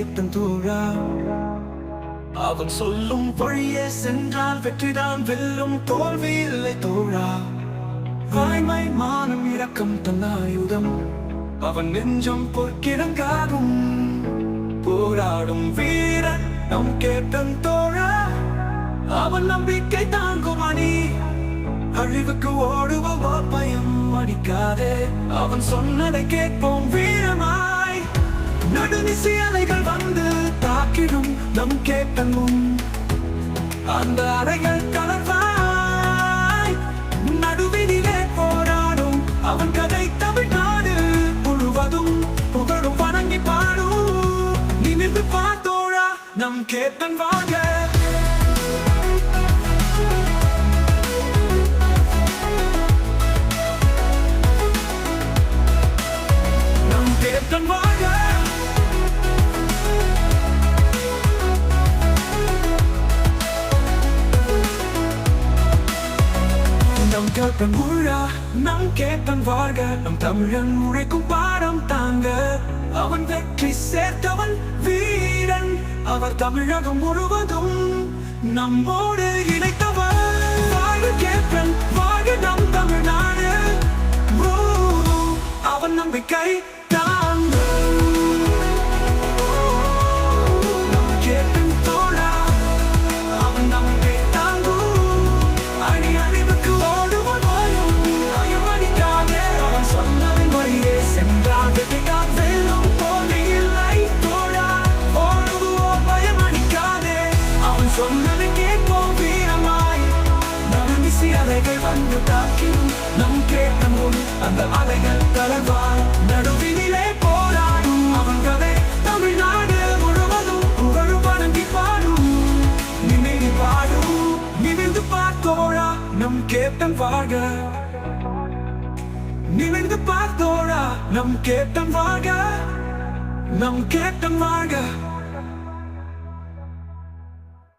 Captain தோழா. அவன் சொல்லும் வழியே சென்றால் வெற்றிதான் வெல்லும், தோல்வி இல்லை தோழா. வாய்மை மானம் இரக்கம் தன்னாயுதம், அவன் நெஞ்சம் பொற்கிடங்காகும். போராடும் வீரன் நம் கேப்டன் தோழா, அவன் நம்பிக்கை தாங்கும் அணி. அழிவுக்கு ஓடுவோ பயம் அடிக்காதே, அவன் சொன்னதை கேட்போம் வீரமாய். நடுநிசி அலைகள் வந்து தாக்கிடும் நம் கேப்டன் முன், அந்த அறைகள் கலர்வாய். நடுவினிலே போராடும் அவன் கதை தமிழ்நாடு முழுவதும் புகழும் வணங்கி பாடும். நிமிர்ந்து பார்த்தோழா நம் கேப்டன் வாழ்க. நம் கேப்டன் வாழ்க. நம் கேப்டன் ஊழா, நம் கேப்டன் வாழ்க. நம் தமிழன் உழைக்கும் பாடம் தாங்க, அவன் வெற்றி சேர்த்தவன் வீரன். அவர் தமிழகம் முழுவதும் நம்மோடு இணைத்தவர். வாழ்க கேப்டன், வாழ்க நம் தமிழ்நாடு. அவன் நம்பிக்கை தாங்க. நம் கேப்டன் தோழா, அவன் நம்பிக்கை தாங்கும். அணி அழிவுக்கு ஓடுவன் பயம் அடிக்காதே, அவன் சொன்னதின் வழியே சென்றால் வெற்றிதான் வெல்லும், தோல்வி இல்லை தோழா. ஓடுவோர் பயம் அடிக்காதே, அவன் சொன்னதை கேட்போம் வீரமாய். நடுநிசி அலைகள் வந்து தாக்கிடும் நம் கேப்டன் முன், அந்த அலைகள் கலர்வாய். நடுவினிலே போராடும் அவன் கதை தமிழ்நாடு முழுவதும் புகழும் வணங்கி பாடும். நிமிர்ந்து பாடும், நிமிர்ந்து பார்த்தோழா நம் கேப்டன் வாழ்க. நிமிர்ந்து பார்த்தோழா நம் கேப்டன் வாழ்க. நம் கேப்டன் வாழ்க.